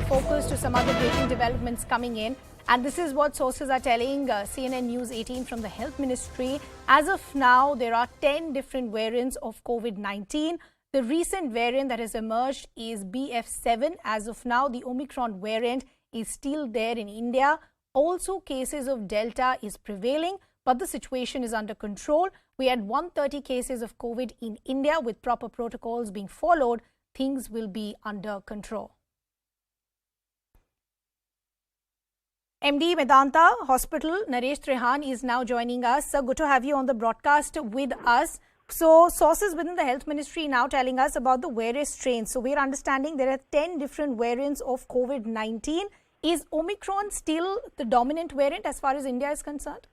focus to some other breaking developments coming in. And this is what sources are telling CNN News 18 from the Health Ministry. As of now, there are 10 different variants of COVID-19. The recent variant that has emerged is BF7. As of now, the Omicron variant is still there in India. Also, cases of Delta is prevailing, but the situation is under control. We had 130 cases of COVID in India. With proper protocols being followed, things will be under control. MD Medanta Hospital, Naresh Trehan is now joining us. Sir, good to have you on the broadcast with us. So, sources within the Health Ministry now telling us about the various strains. So, we are understanding there are 10 different variants of COVID-19. Is Omicron still the dominant variant as far as India is concerned?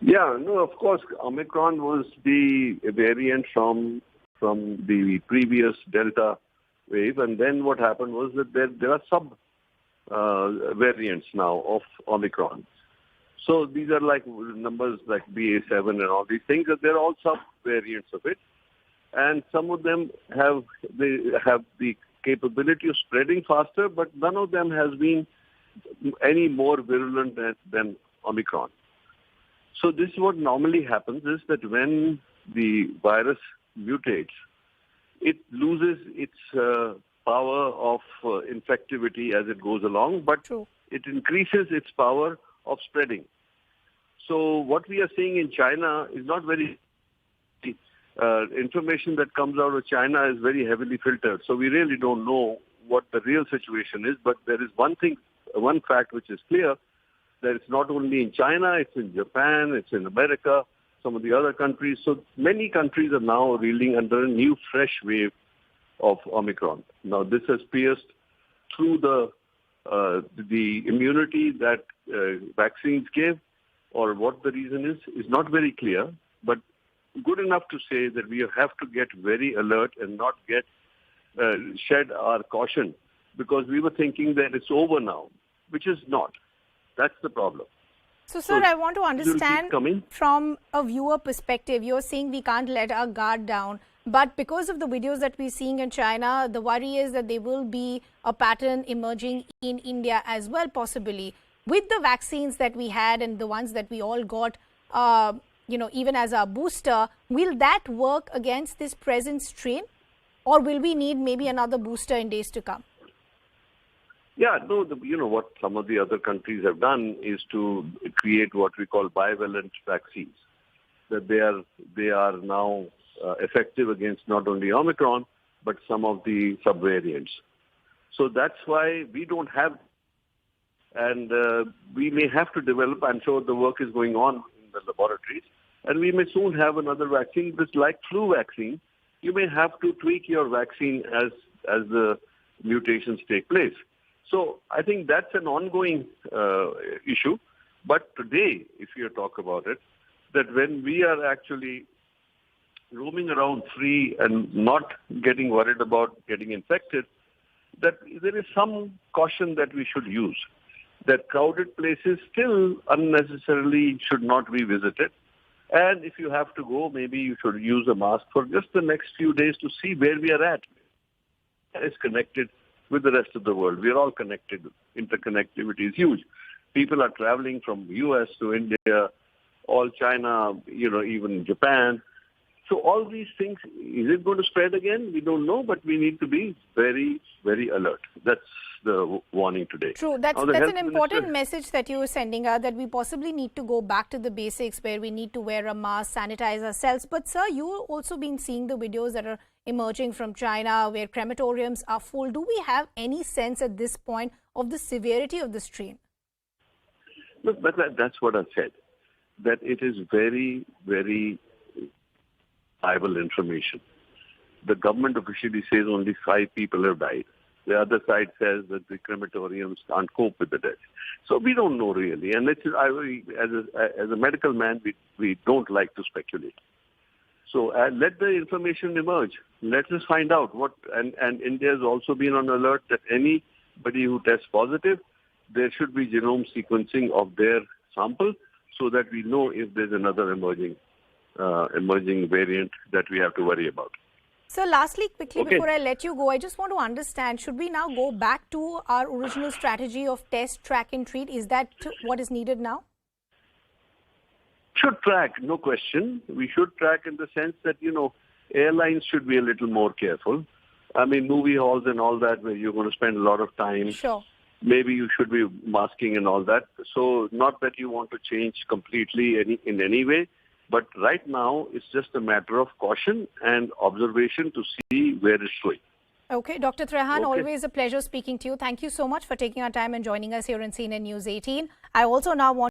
Yeah, no, of course, Omicron was the variant from the previous Delta wave. And then what happened was that there are variants now of Omicron. So these are like numbers like BA7 and all these things. They're all sub-variants of it. And some of them have the capability of spreading faster, but none of them has been any more virulent than Omicron. So this is what normally happens is that when the virus mutates, it loses its power of infectivity as it goes along, but it increases its power of spreading. So what we are seeing in China is not very... information that comes out of China is very heavily filtered. So we really don't know what the real situation is, but there is one fact which is clear, that it's not only in China, it's in Japan, it's in America, some of the other countries. So many countries are now reeling under a new fresh wave of Omicron. Now this has pierced through the immunity that vaccines gave, or what the reason is not very clear, but good enough to say that we have to get very alert and not get shed our caution, because we were thinking that it's over now, which is not. That's the problem. So, sir, I want to understand from a viewer perspective, you're saying we can't let our guard down. But because of the videos that we're seeing in China, the worry is that there will be a pattern emerging in India as well, possibly. With the vaccines that we had and the ones that we all got, even as our booster, will that work against this present strain? Or will we need maybe another booster in days to come? Yeah, no, what some of the other countries have done is to create what we call bivalent vaccines. That they are now effective against not only Omicron, but some of the subvariants. So that's why we don't have, and we may have to develop, I'm sure the work is going on in the laboratories, and we may soon have another vaccine. But like flu vaccine, you may have to tweak your vaccine as the mutations take place. So I think that's an ongoing issue. But today, if you talk about it, that when we are actually roaming around free and not getting worried about getting infected, that there is some caution that we should use. That crowded places still unnecessarily should not be visited. And if you have to go, maybe you should use a mask for just the next few days to see where we are at. It's connected with the rest of the world. We are all connected. Interconnectivity is huge. People are traveling from US to India, all China, even Japan. So all these things, is it going to spread again? We don't know, but we need to be very, very alert. That's the warning today. True. That's an important message that you were sending out, that we possibly need to go back to the basics where we need to wear a mask, sanitize ourselves. But sir, you've also been seeing the videos that are emerging from China where crematoriums are full. Do we have any sense at this point of the severity of the strain? Look, but that's what I said, that it is very, very reliable information. The government officially says only 5 people have died. The other side says that the crematoriums can't cope with the death. So we don't know really. And as a medical man, we don't like to speculate. So let the information emerge. Let us find out what, and India has also been on alert that anybody who tests positive, there should be genome sequencing of their sample so that we know if there's another emerging variant that we have to worry about. So lastly, quickly, Okay. before I let you go, I just want to understand, should we now go back to our original strategy of test, track and treat? Is that what is needed now? Should track, no question. We should track in the sense that, airlines should be a little more careful. I mean, movie halls and all that, where you're going to spend a lot of time. Sure. Maybe you should be masking and all that. So not that you want to change completely in any way, but right now it's just a matter of caution and observation to see where it's going. Okay, Dr. Trehan, Okay. always a pleasure speaking to you. Thank you so much for taking our time and joining us here in CNN News 18. I also now want